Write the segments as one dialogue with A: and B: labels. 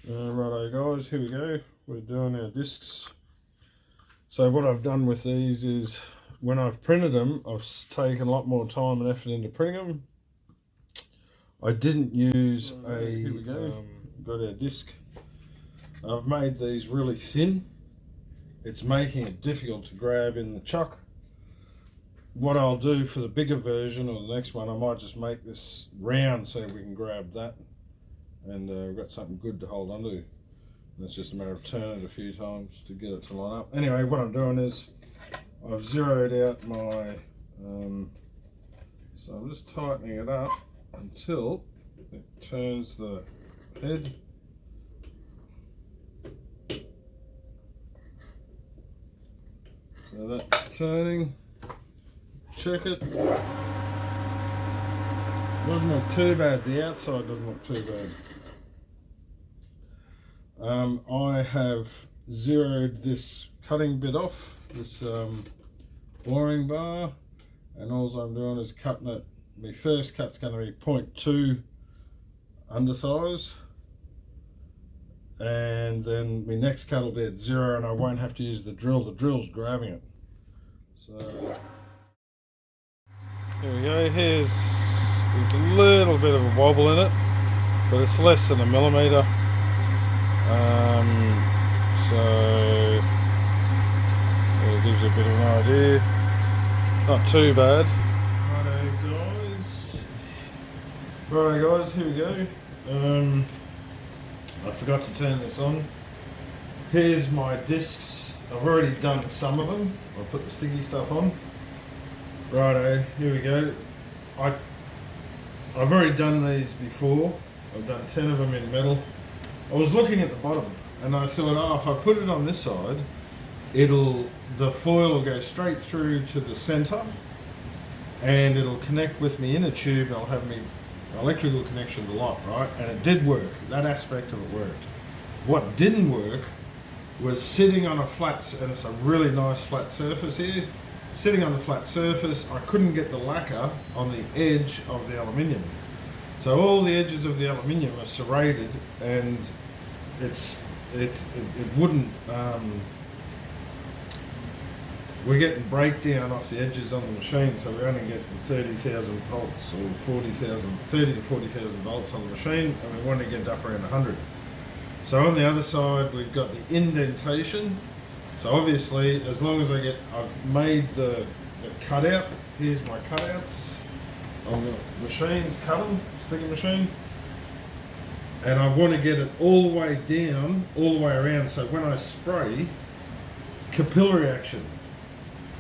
A: Righto guys, here we go. We're doing our discs. So what I've done with these is, when I've printed them, I've taken a lot more time and effort into printing them. I didn't use here we go. Got our disc. I've made these really thin. It's making it difficult to grab in the chuck. What I'll do for the bigger version or the next one, I might just make this round so we can grab that. And we've got something good to hold on to. And it's just a matter of turning it a few times to get it to line up. Anyway, what I'm doing is I've zeroed out my, so I'm just tightening it up until it turns the head. So that's turning. Check it. Doesn't look too bad. The outside doesn't look too bad. I have zeroed this cutting bit off, this boring bar, and all I'm doing is cutting it. My first cut's going to be 0.2 undersize, and then my next cut will be at 0, and I won't have to use the drill. The drill's grabbing it. So here we go. There's a little bit of a wobble in it, but it's less than a millimetre. So it gives you a bit of an idea. Not too bad. Righto guys, here we go. I forgot to turn this on. Here's my discs. I've already done some of them. I'll put the sticky stuff on. Righto, here we go. I've already done these before. I've done 10 of them in metal. I was looking at the bottom and I thought, oh, if I put it on this side, the foil will go straight through to the center and it'll connect with me inner tube, and I'll have me electrical connection a lot, right? And it did work. That aspect of it worked. What didn't work was sitting on a flat, and it's a really nice flat surface here. Sitting on the flat surface, I couldn't get the lacquer on the edge of the aluminium. So all the edges of the aluminium are serrated, and it wouldn't. We're getting breakdown off the edges on the machine, so we're only getting 30,000 volts or 30 to 40,000 volts on the machine, and we want to get it up around 100. So on the other side, we've got the indentation. So obviously, as long as I've made the cutout. Here's my cutouts on the machines, cut them, sticking machine. And I want to get it all the way down, all the way around, so when I spray, capillary action.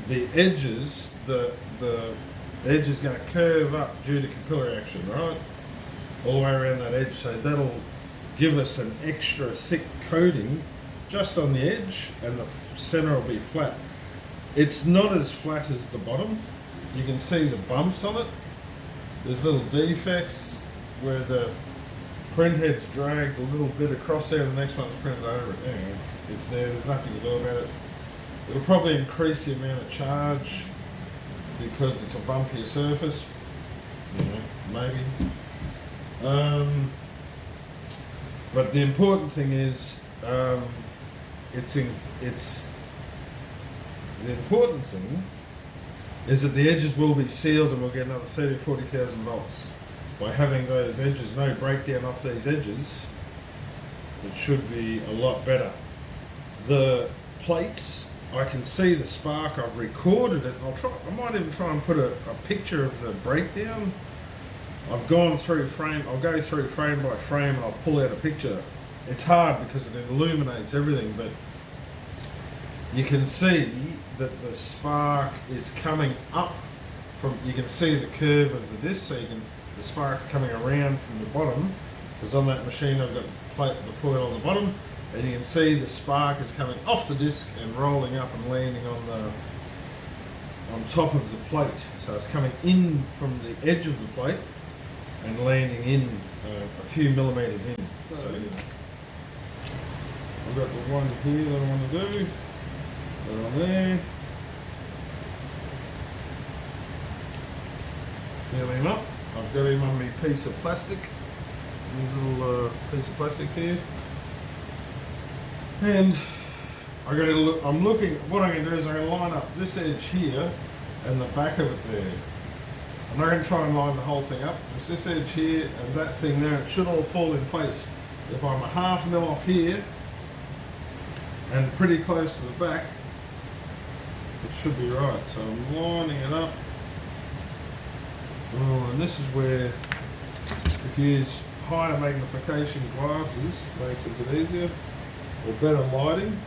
A: The edges, the edge is going to curve up due to capillary action, right? All the way around that edge, so that'll give us an extra thick coating just on the edge, and the center will be flat. It's not as flat as the bottom. You can see the bumps on it. There's little defects where the print head's dragged a little bit across there, and the next one's printed over it. Anyway, it's there, there's nothing to do about it. It'll probably increase the amount of charge because it's a bumpier surface. You know, maybe. But the important thing is, the important thing is that the edges will be sealed, and we'll get another 30,000 to 40,000 volts by having those edges. No breakdown off these edges. It should be a lot better. The plates, I can see the spark. I've recorded it. I might even try and put a picture of the breakdown. I've gone through frame. I'll go through frame by frame and I'll pull out a picture. It's hard because it illuminates everything, but you can see that the spark is coming up from. You can see the curve of the disc, so the spark's coming around from the bottom. Because on that machine, I've got the foil on the bottom. And you can see the spark is coming off the disc and rolling up and landing on top of the plate. So it's coming in from the edge of the plate and landing in a few millimeters in. So I've got the one here that I want to do. Put on there. Peel him up. I've got him on my piece of plastic. A little piece of plastic here. And I got to look. I'm looking. What I'm going to do is I'm going to line up this edge here and the back of it there. I'm not going to try and line the whole thing up. Just this edge here and that thing there. It should all fall in place. If I'm a ½ mil off here and pretty close to the back, it should be right. So I'm lining it up. Oh, and this is where, if you use higher magnification glasses, makes it a bit easier, or better lighting.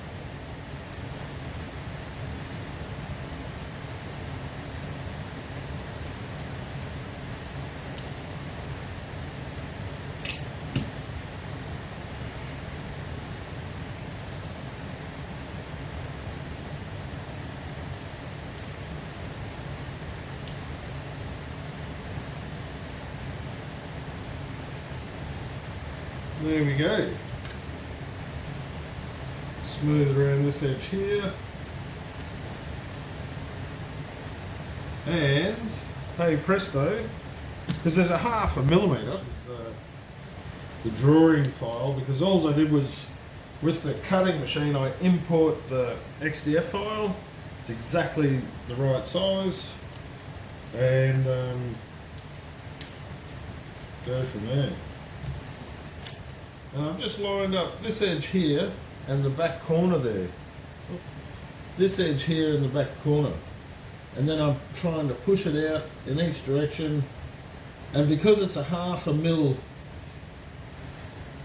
A: There we go. Smooth around this edge here. And, hey presto, because there's a ½ millimeter with the drawing file, because all I did was, with the cutting machine, I import the XDF file. It's exactly the right size. And go from there. And I've just lined up this edge here and the back corner there. This edge here in the back corner. And then I'm trying to push it out in each direction. And because it's a ½ mil,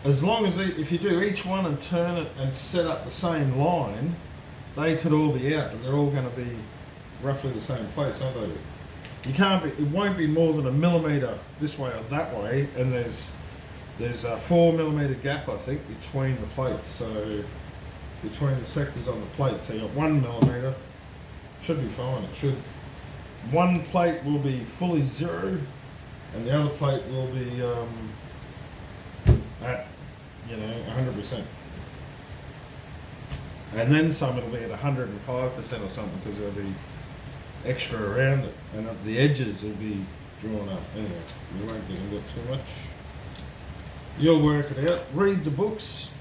A: as long as if you do each one and turn it and set up the same line, they could all be out, but they're all going to be roughly the same place, aren't they? You can't be, it won't be more than a millimeter this way or that way, and there's a 4 millimeter gap, I think, between the plates, so between the sectors on the plate. So you got 1 millimeter, should be fine. It should. One plate will be fully zero, and the other plate will be at 100%. And then some it'll be at 105% or something, because there'll be extra around it, and at the edges will be drawn up. Anyway, we won't get into it too much. You'll work it out. Read the books.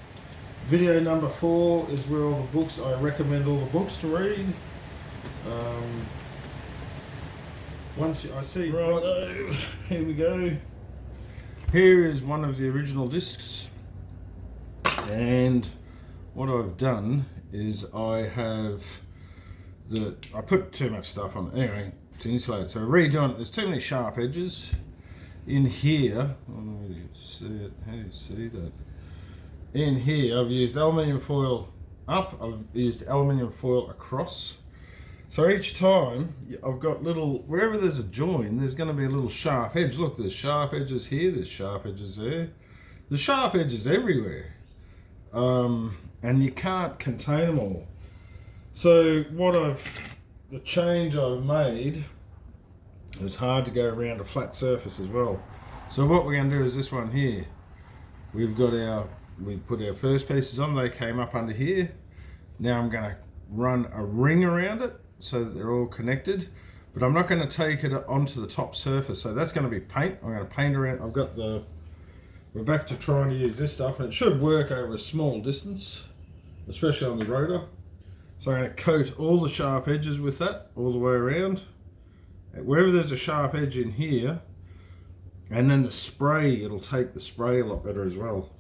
A: Video number 4 is where all the books, I recommend all the books to read. I see. Right, here we go. Here is one of the original discs, and what I've done is I put too much stuff on it anyway to insulate it. So redoing it. There's too many sharp edges in here. I don't know whether you can see it. How do you see that? In here, I've used aluminium foil up. I've used aluminium foil across. So each time I've got little, wherever there's a join, there's going to be a little sharp edge. Look, there's sharp edges here, there's sharp edges there. There's sharp edges everywhere. And you can't contain them all. So the change I've made, it was hard to go around a flat surface as well. So what we're going to do is this one here. We put our first pieces on, they came up under here. Now I'm going to run a ring around it so that they're all connected, but I'm not going to take it onto the top surface. So that's going to be paint. I'm going to paint around. We're back to trying to use this stuff, and it should work over a small distance, especially on the rotor. So I'm going to coat all the sharp edges with that all the way around. Wherever there's a sharp edge in here, and then the spray, it'll take the spray a lot better as well.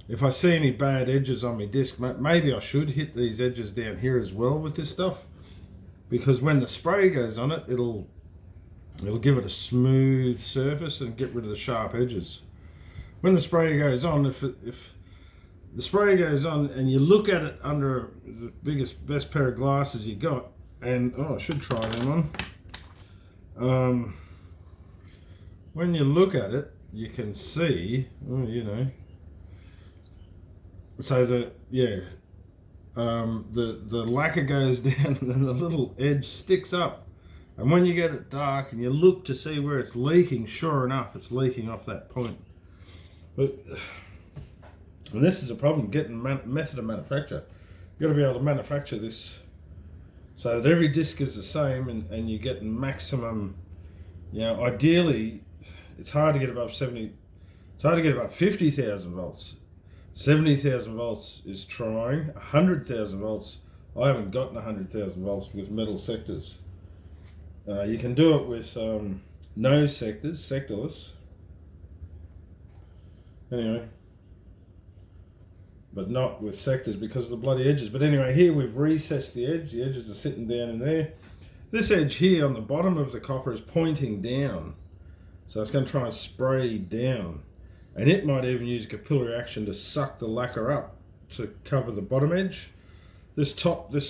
A: If I see any bad edges on my disc, maybe I should hit these edges down here as well with this stuff, because when the spray goes on it, it'll give it a smooth surface and get rid of the sharp edges. When the spray goes on, if the spray goes on and you look at it under the best pair of glasses you got, and I should try them on. When you look at it, you can see, so the lacquer goes down and then the little edge sticks up. And when you get it dark and you look to see where it's leaking, sure enough, it's leaking off that point. And this is a problem, getting method of manufacture. You've got to be able to manufacture this so that every disc is the same, and you get maximum, ideally, it's hard to get above 50,000 volts. 70,000 volts is trying. 100,000 volts, I haven't gotten 100,000 volts with metal sectors. You can do it with no sectors, sectorless. Anyway, but not with sectors because of the bloody edges. But anyway, here we've recessed the edge. The edges are sitting down in there. This edge here on the bottom of the copper is pointing down. So it's going to try and spray down. And it might even use capillary action to suck the lacquer up to cover the bottom edge. This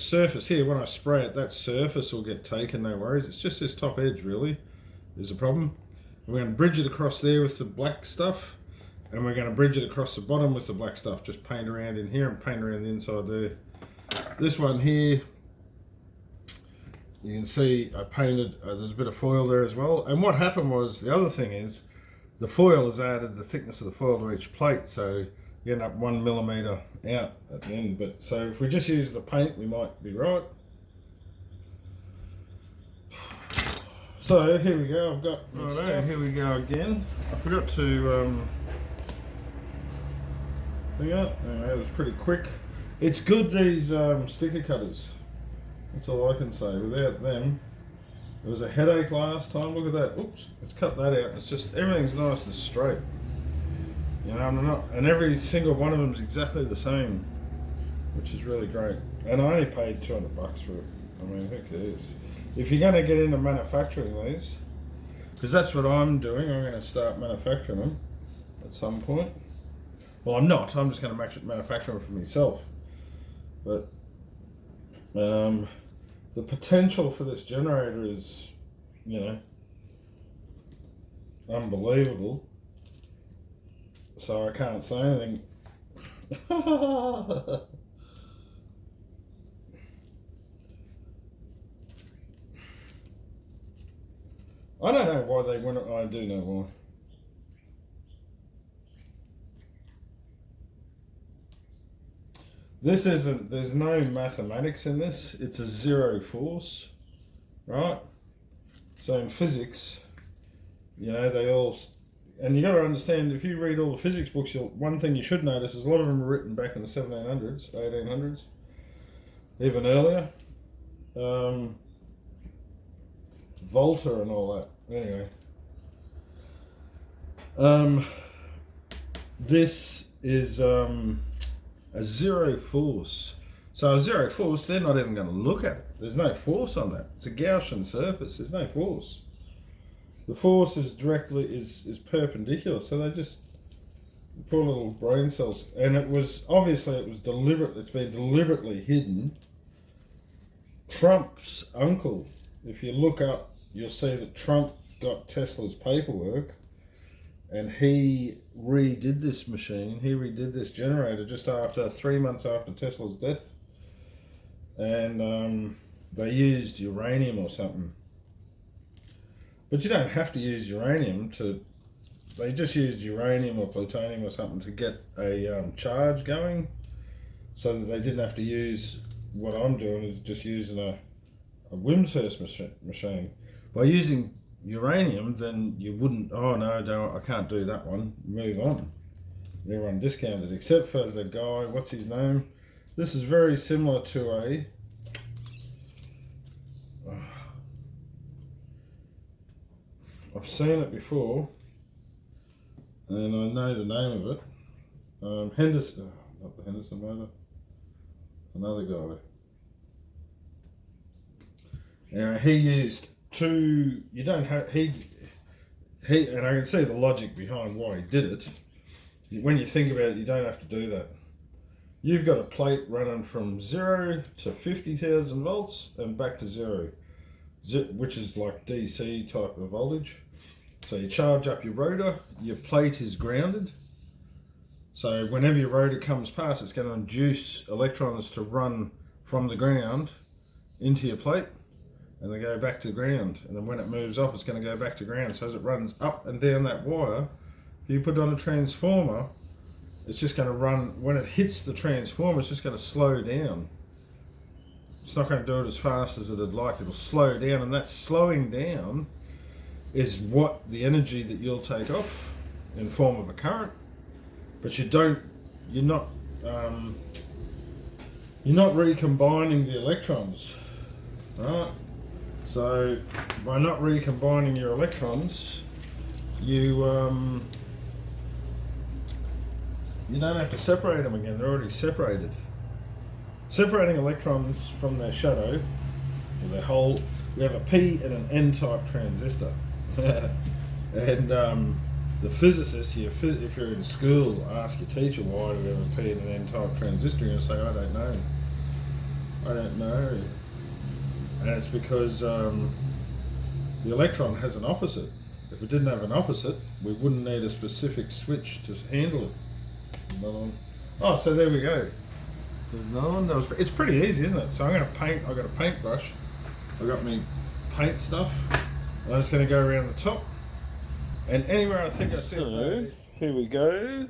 A: surface here, when I spray it, that surface will get taken, no worries. It's just this top edge really is a problem. And we're going to bridge it across there with the black stuff. And we're going to bridge it across the bottom with the black stuff. Just paint around in here and paint around the inside there. This one here, you can see I painted, there's a bit of foil there as well. And what happened was, the other thing is, the foil has added the thickness of the foil to each plate. So you end up 1 millimeter out at the end. But so if we just use the paint, we might be right. So here we go. I've got. Righto, here we go again. I forgot to. Anyway, it was pretty quick. It's good, these sticker cutters. That's all I can say. Without them, it was a headache last time. Look at that. Oops, let's cut that out. It's just everything's nice and straight. You know, and every single one of them is exactly the same, which is really great. And I only paid $200 for it. I mean, who cares? If you're going to get into manufacturing these, because that's what I'm doing, I'm going to start manufacturing them at some point. Well, I'm not. I'm just going to manufacture them for myself. But the potential for this generator is, you know, unbelievable. So I can't say anything. I don't know why they wouldn't. I do know why. This isn't, there's no mathematics in this. It's a zero force, right? So in physics, you know, they all, and you got to understand, if you read all the physics books, one thing you should notice is a lot of them are written back in the 1700s, 1800s, even earlier. Volta and all that. Anyway, this is a zero force. So a zero force, they're not even going to look at it. There's no force on that. It's a Gaussian surface. There's no force. The force is is perpendicular. So they just, poor little brain cells. And it was deliberate. It's been deliberately hidden. Trump's uncle, if you look up, you'll see that Trump got Tesla's paperwork, and he redid this machine. He redid this generator just after 3 months after Tesla's death, and they used uranium or something. But you don't have to use uranium to. They just used uranium or plutonium or something to get a charge going, so that they didn't have to use what I'm doing, is just using a Wimshurst machine. By using uranium, then you wouldn't, oh no, I can't do that one, move on. Everyone discounted, except for the guy, what's his name? This is very similar to I've seen it before, and I know the name of it. Henderson, not the Henderson motor, another guy. Now he used two. You don't have he, and I can see the logic behind why he did it. When you think about it, you don't have to do that. You've got a plate running from 0 to 50,000 volts and back to 0, which is like DC type of voltage. So you charge up your rotor. Your plate is grounded. So whenever your rotor comes past, it's going to induce electrons to run from the ground into your plate, and they go back to ground. And then when it moves off, it's going to go back to ground. So as it runs up and down that wire, if you put it on a transformer, it's just going to run. When it hits the transformer, it's just going to slow down. It's not going to do it as fast as it'd like. It'll slow down, and that slowing down is what the energy that you'll take off in form of a current. But you don't you're not recombining the electrons, right? So by not recombining your electrons, you don't have to separate them again. They're already separated. Separating electrons from their shadow, or their hole, we have a P and an N-type transistor. And the physicists, if you're in school, ask your teacher why do we have a P and an N-type transistor, and you'll say, I don't know. I don't know. And it's because the electron has an opposite. If it didn't have an opposite, we wouldn't need a specific switch to handle it. Another one. Oh, so there we go. There's another one. It's pretty easy, isn't it? So I'm going to paint. I've got a paintbrush. I've got me paint stuff. And I'm just going to go around the top. And anywhere I think I see it. Here we go.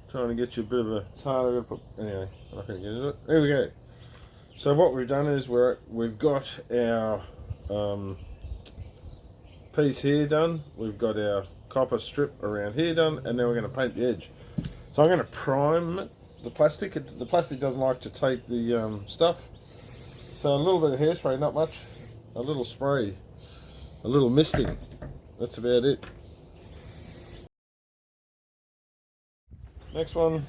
A: Trying to get you a bit of a... It's hard to put... Anyway, I'm not going to get into it. Here we go. So what we've done is we've got our piece here done. We've got our copper strip around here done. And then we're going to paint the edge. So I'm going to prime it. The plastic doesn't like to take the stuff, so a little bit of hairspray, not much, a little spray, a little misting, that's about it. Next one.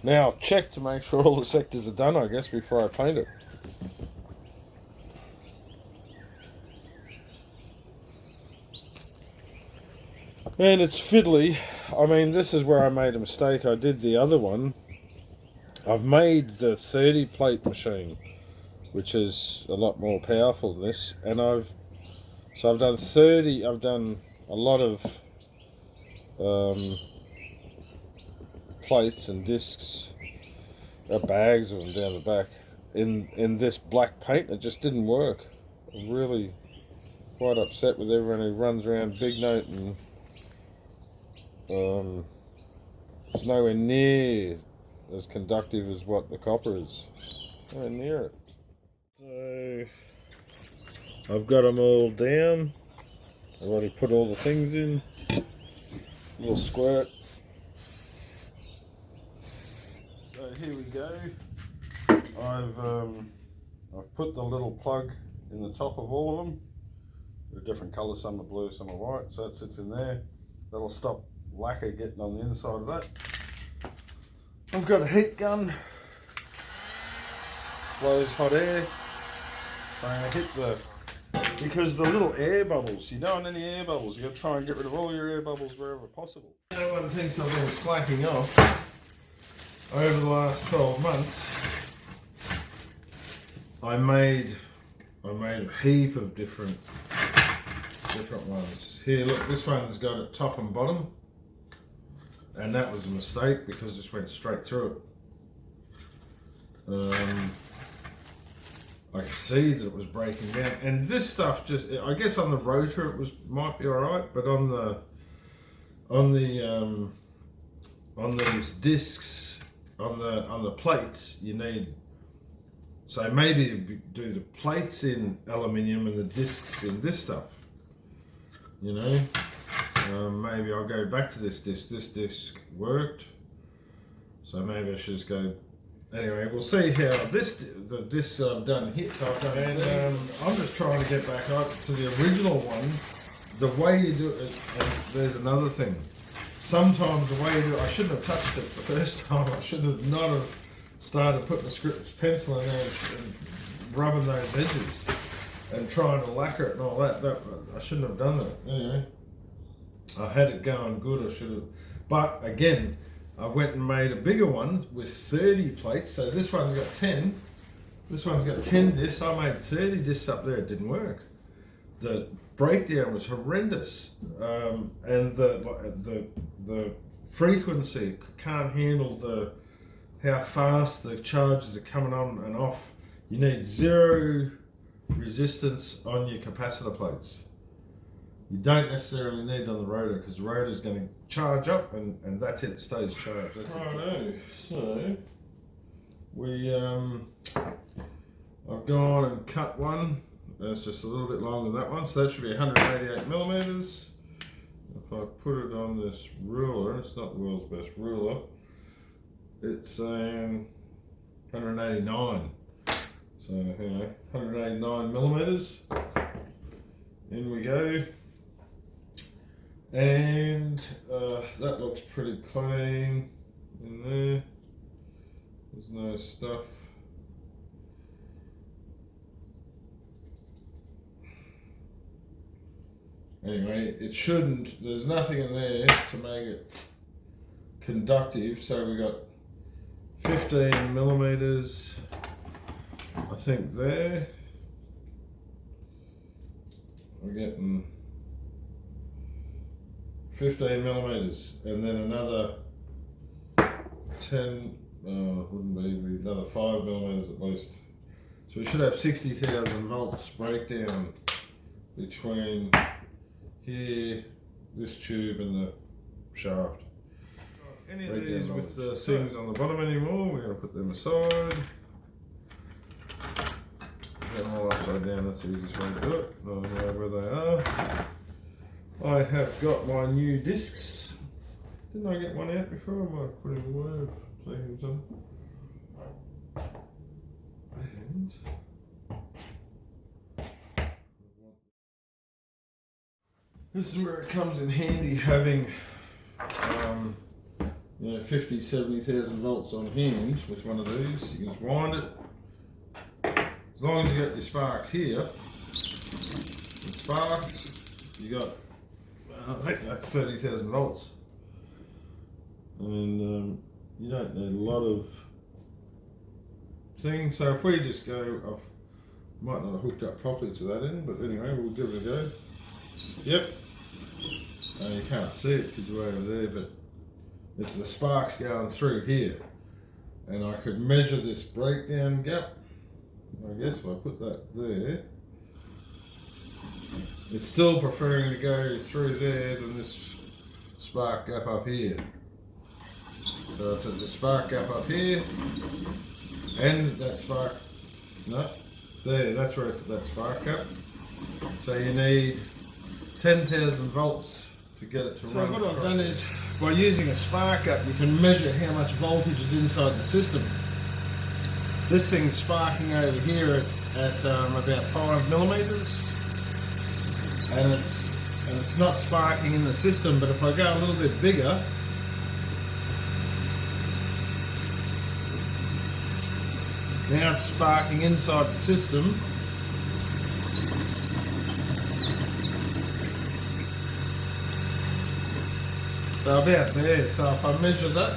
A: Now check to make sure all the sectors are done, I guess, before I paint it. And it's fiddly. I mean, this is where I made a mistake. I did the other one. I've made the 30 plate machine, which is a lot more powerful than this. And I've done 30. I've done a lot of plates and discs, bags of them down the back. In this black paint, it just didn't work. I'm really quite upset with everyone who runs around Big Note and it's nowhere near as conductive as what the copper is. Nowhere near it. So I've got them all down. I've already put all the things in. Little squirt. So here we go. I've put the little plug in the top of all of them. They're different colours, some are blue, some are white. So that sits in there. That'll stop lacquer getting on the inside of that. I've got a heat gun, blows hot air, so I'm going to hit because the little air bubbles, you don't want any air bubbles, you've got to try and get rid of all your air bubbles wherever possible. Everyone thinks I've been slacking off over the last 12 months. I made a heap of different ones. Here, look, this one's got a top and bottom. And that was a mistake because it just went straight through it. I could see that it was breaking down, and this stuff just, I guess on the rotor it might be alright, but on these discs, on the plates, you need, so maybe do the plates in aluminium and the discs in this stuff, you know. Maybe I'll go back to this disc. This disc worked, so maybe I should just go. Anyway, we'll see how the discs I've done here. So I've done, and I'm just trying to get back up to the original one. The way you do it, and there's another thing. Sometimes the way you do it, I shouldn't have touched it the first time. I should have not have started putting the script pencil in there and rubbing those edges and trying to lacquer it and all that. I shouldn't have done that. Anyway. I had it going good, I should have, but again, I went and made a bigger one with 30 plates, so this one's got 10, this one's got 10 discs, I made 30 discs up there, it didn't work. The breakdown was horrendous, and the frequency can't handle how fast the charges are coming on and off. You need zero resistance on your capacitor plates. You don't necessarily need it on the rotor because the rotor is going to charge up and that's it, stays charged. Righto, so I've gone and cut one. It's just a little bit longer than that one, so that should be 188 millimeters. If I put it on this ruler, it's not the world's best ruler, it's saying 189. So, you know, 189 millimeters. In we go. And that looks pretty clean in there. There's no stuff. Anyway, it shouldn't, there's nothing in there to make it conductive. So we got 15 millimeters, I think there. We're getting 15 millimeters, and then another 10, wouldn't be another 5 millimeters at least. So we should have 60,000 volts breakdown between here, this tube, and the shaft. Any of these with the things on the bottom anymore, we're going to put them aside. Get them all upside down, that's the easiest way to do it. I don't know where they are. I have got my new discs. Didn't I get one out before? I might have put it away. Taking some. And this is where it comes in handy having 50, 70,000 volts on hand with one of these. You can just wind it. As long as you got your sparks here, the sparks, you got, I think that's 30,000 volts. And you don't need a lot of things. So if we just go, I might not have hooked up properly to that end, but anyway, we'll give it a go. Yep. You can't see it because you're over there, but it's the sparks going through here. And I could measure this breakdown gap. I guess if I put that there, it's still preferring to go through there than this spark gap up here. So it's at the spark gap up here, and that spark, no, there, that's where it's at that spark gap. So you need 10,000 volts to get it to run. So what I've done is, by using a spark gap, you can measure how much voltage is inside the system. This thing's sparking over here at about 5 millimeters, and it's not sparking in the system. But if I go a little bit bigger, now it's sparking inside the system. So about there. So if I measure that,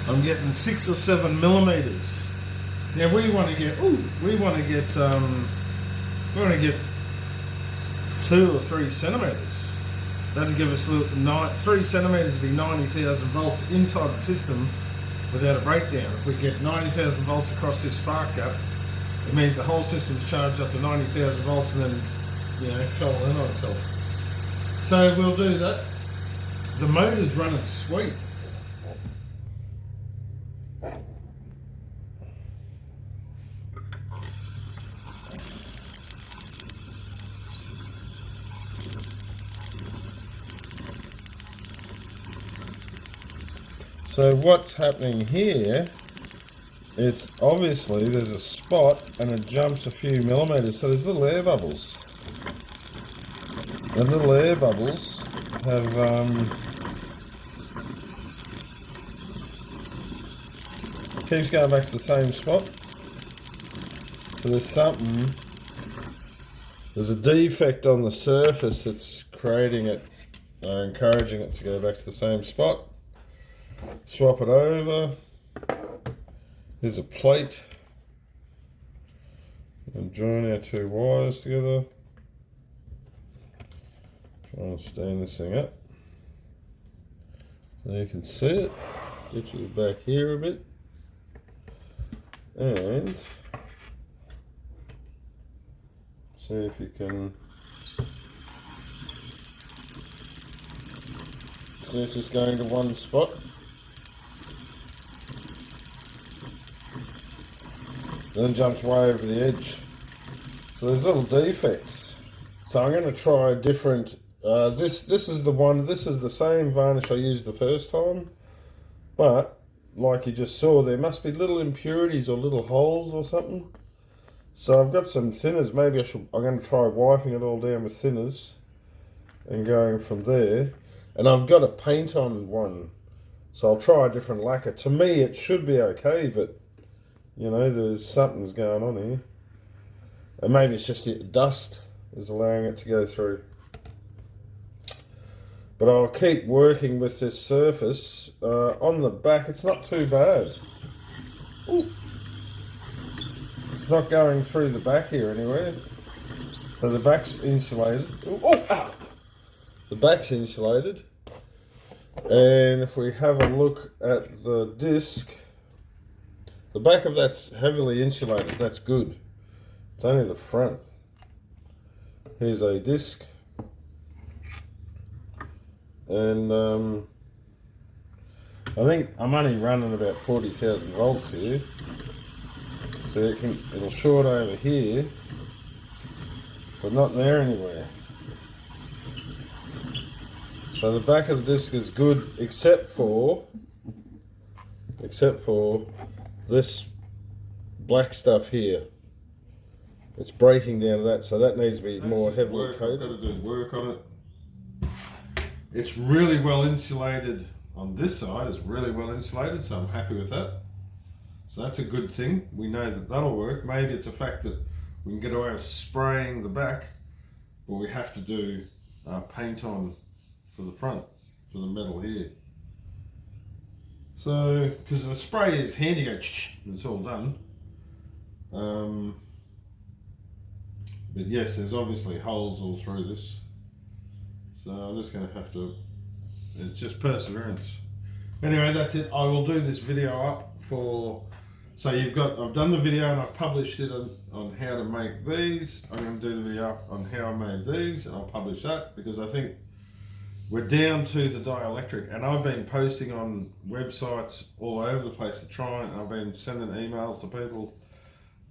A: I'm getting 6 or 7 millimeters. Now we want to get 2 or 3 centimeters. That'd give us 3 centimeters would be 90,000 volts inside the system without a breakdown. If we get 90,000 volts across this spark gap, it means the whole system's charged up to 90,000 volts and then, fell in on itself. So we'll do that. The motor's running sweet. So what's happening here, it's obviously there's a spot and it jumps a few millimeters, so there's little air bubbles. The little air bubbles have keeps going back to the same spot. So there's a defect on the surface that's creating it, encouraging it to go back to the same spot. Swap it over. Here's a plate. And join our 2 wires together. Try and stand this thing up. So you can see it. Get you back here a bit. And see if you can see it's just going to one spot. Then jumps way over the edge. So So there's little defects. So I'm going to try a different. This is the one. This is the same varnish I used the first time, but like you just saw, there must be little impurities or little holes or something. So I've got some thinners. Maybe I'm going to try wiping it all down with thinners and going from there. And I've got a paint on one, so I'll try a different lacquer. To me, it should be okay, but you know, there's something's going on here. And maybe it's just the dust is allowing it to go through. But I'll keep working with this surface. On the back, it's not too bad. Ooh. It's not going through the back here anywhere. So the back's insulated. Ooh, oh, ow. The back's insulated. And if we have a look at the disc, the back of that's heavily insulated. That's good. It's only the front. Here's a disc. And I think I'm only running about 40,000 volts here. So it'll short over here, but not there anywhere. So the back of the disc is good, except for this black stuff here. It's breaking down to that, so that needs to be more heavily coated. I've got to do work on it. It's really well insulated on this side. It's really well insulated, so I'm happy with that. So that's a good thing. We know that that'll work. Maybe it's a fact that we can get away with spraying the back, but we have to do paint on for the front, for the metal here. So, because the spray is handy, and it's all done. But yes, there's obviously holes all through this. So I'm just going to have to, it's just perseverance. Anyway, that's it. I will do this video up for, so I've done the video and I've published it on how to make these. I'm going to do the video up on how I made these, and I'll publish that because I think we're down to the dielectric, and I've been posting on websites all over the place to try, and I've been sending emails to people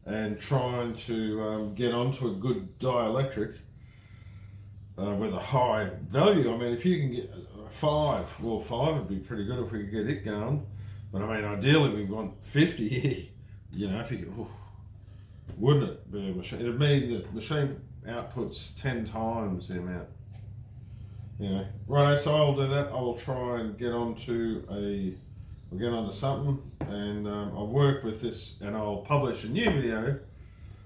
A: and trying to get onto a good dielectric with a high value. I mean, if you can get 5, well, 5 would be pretty good if we could get it going. But I mean, ideally we want 50. You know, if you could, wouldn't it be a machine? It'd mean that machine outputs 10 times the amount. Anyway, righto, so I'll do that. I will try and get onto something, and I'll work with this, and I'll publish a new video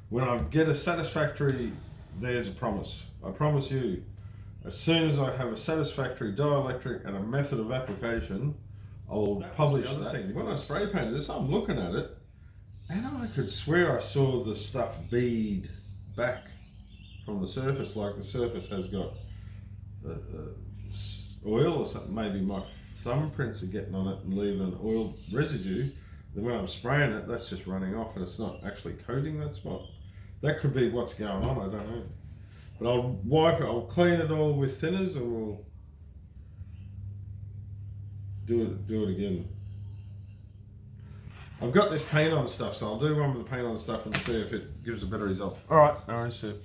A: when I get a satisfactory. There's a promise. I promise you, as soon as I have a satisfactory dielectric and a method of application, I'll publish that thing. When I spray painted this, I'm looking at it, and I could swear I saw the stuff bead back from the surface, like the surface has got oil or something. Maybe my thumbprints are getting on it and leaving an oil residue. Then when I'm spraying it, that's just running off, and it's not actually coating that spot. That could be what's going on, I don't know. But I'll wipe it, I'll clean it all with thinners, and we'll do it again. I've got this paint on stuff, so I'll do one with the paint on stuff and see if it gives a better result. Alright, see you.